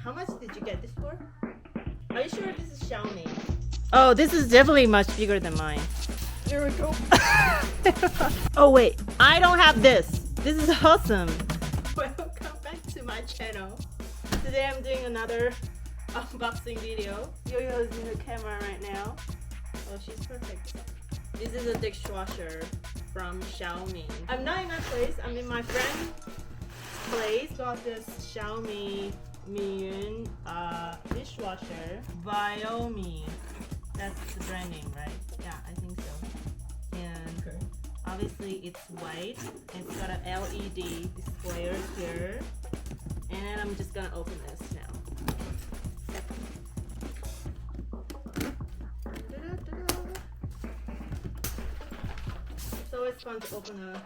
How much did you get this for? Are you sure this is Xiaomi? Oh, this is definitely much bigger than mine. There we go. Oh wait, I don't have this. This is awesome. Welcome back to my channel. Today I'm doing another unboxing video. Yo-Yo is in the camera right now. Oh, she's perfect. This is a dishwasher from Xiaomi. I'm not in my place, I'm in my friend's place. Got this Xiaomi dishwasher. Viomi. That's the brand name, right? Yeah, I think so. And okay. Obviously it's white. It's got an LED display here. And I'm just gonna open this now. So it's fun to open a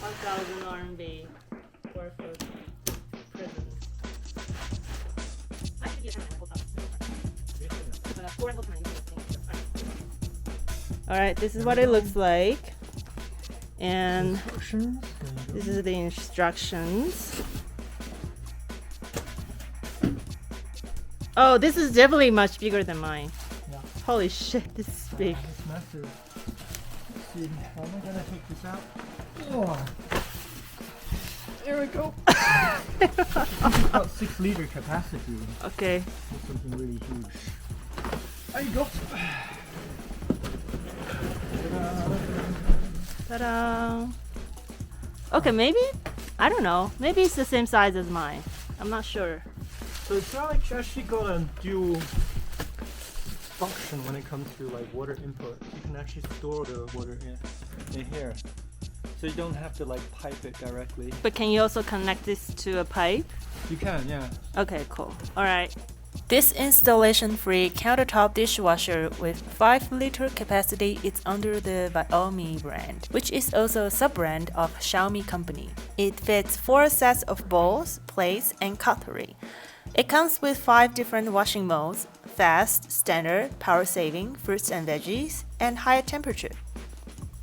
1,000 RMB worth of presents. Alright, this is what it looks like. And this is the instructions. Oh, this is definitely much bigger than mine. Yeah. Holy shit, this is big. It's massive. Let's see, how am I gonna take this out? Oh. There we go. It's got 6 liter capacity. Okay. It's something really huge. There you go. Ta-da! Okay, maybe? I don't know. Maybe it's the same size as mine. I'm not sure. So it's not like actually got a dual function when it comes to like water input. You can actually store the water in here. So you don't have to like pipe it directly. But can you also connect this to a pipe? You can, yeah. Okay, cool. Alright. This installation-free countertop dishwasher with 5 liter capacity is under the Viomi brand, which is also a sub-brand of Xiaomi company. It fits 4 sets of bowls, plates, and cutlery. It comes with 5 different washing modes: fast, standard, power saving, fruits and veggies, and higher temperature.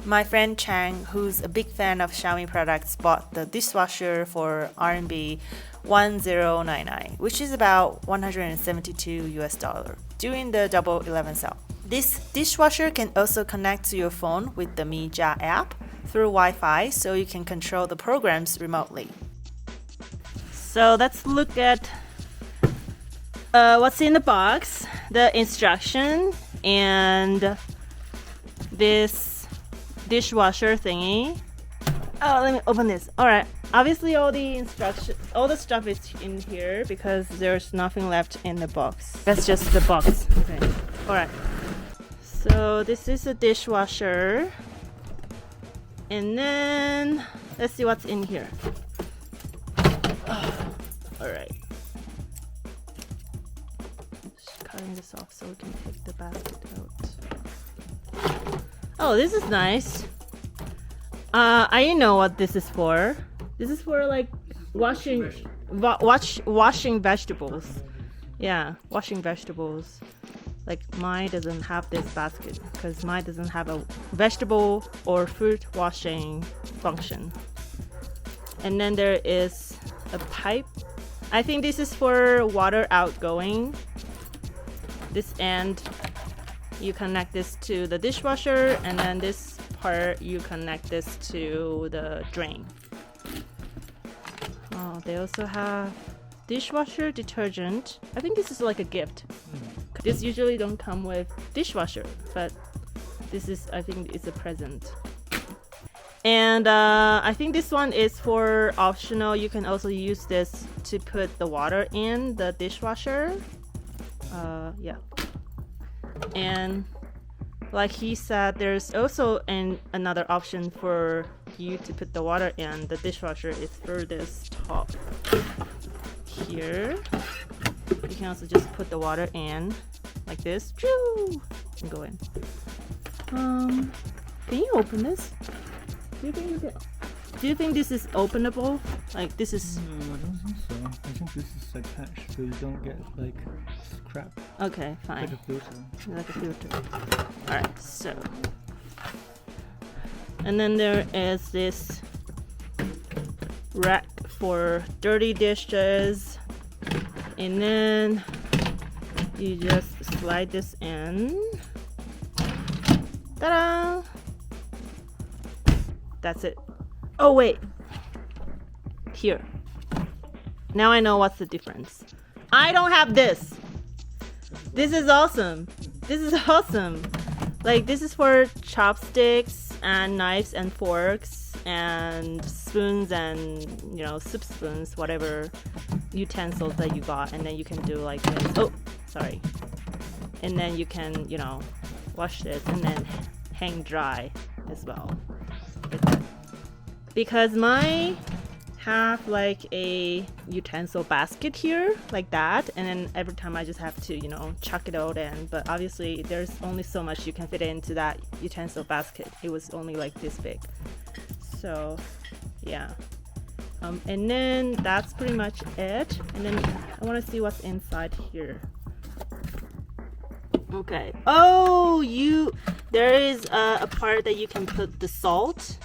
My friend Chang, who's a big fan of Xiaomi products, bought the dishwasher for RMB 1099, which is about $172 during the Double 11 sale. This dishwasher can also connect to your phone with the Mi Jia app through Wi-Fi, so you can control the programs remotely. So let's look at what's in the box, the instruction, and this dishwasher thingy. Oh, let me open this. Alright, obviously all the stuff is in here because there's nothing left in the box. That's just the box. Okay. Alright. So this is a dishwasher. And then let's see what's in here. Alright. Just cutting this off so we can take the basket out. Oh, this is nice. I know what this is for. This is for like washing vegetables. Yeah, washing vegetables. Like mine doesn't have this basket because mine doesn't have a vegetable or fruit washing function. And then there is a pipe. I think this is for water outgoing. This end, you connect this to the dishwasher, and then this part you connect this to the drain. Oh, they also have dishwasher detergent. I think this is like a gift. This usually don't come with dishwasher, but this is, I think it's a present. And I think this one is for optional. You can also use this to put the water in the dishwasher. Yeah. And like he said, there's also another option for you to put the water in. The dishwasher is for this top here. You can also just put the water in like this, and go in. Can you open this? Do you think this is openable? Like this is? No, I don't think so. I think this is attached so you don't get like crap. Okay, fine. Like a filter. Like a filter. Alright, so. And then there is this rack for dirty dishes. And then you just slide this in. Ta-da! That's it. Oh wait, here. Now I know what's the difference. I don't have this. This is awesome. This is awesome. Like, this is for chopsticks and knives and forks and spoons and, you know, soup spoons, whatever utensils that you got. And then you can do like this. Oh, sorry. And then you can, you know, wash this and then hang dry as well. Because my have like a utensil basket here like that, and then every time I just have to, you know, chuck it out in. But obviously there's only so much you can fit into that utensil basket. It was only like this big. So yeah, and then that's pretty much it. And then I want to see what's inside here. Okay. Oh, there is a part that you can put the salt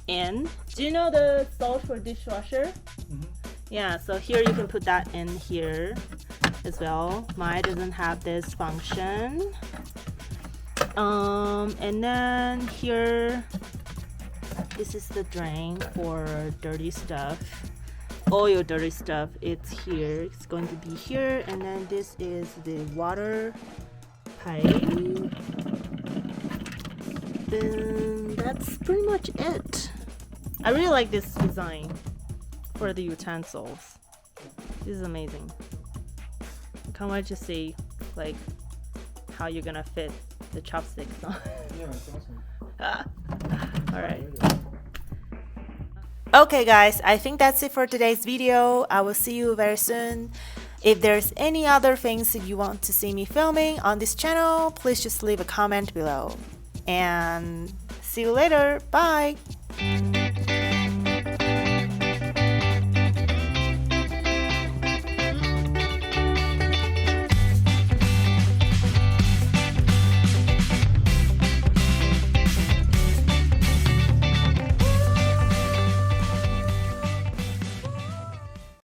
in. Do you know the salt for dishwasher? Mm-hmm. Yeah, so here you can put that in here as well. Mine doesn't have this function. And then here, this is the drain for dirty stuff. All your dirty stuff, it's here. It's going to be here. And then this is the water pipe. And that's pretty much it. I really like this design for the utensils. This is amazing. I can't wait to see like how you're gonna fit the chopsticks on. Yeah, it's awesome. Alright. Okay guys, I think that's it for today's video. I will see you very soon. If there's any other things that you want to see me filming on this channel, please just leave a comment below. And see you later. Bye!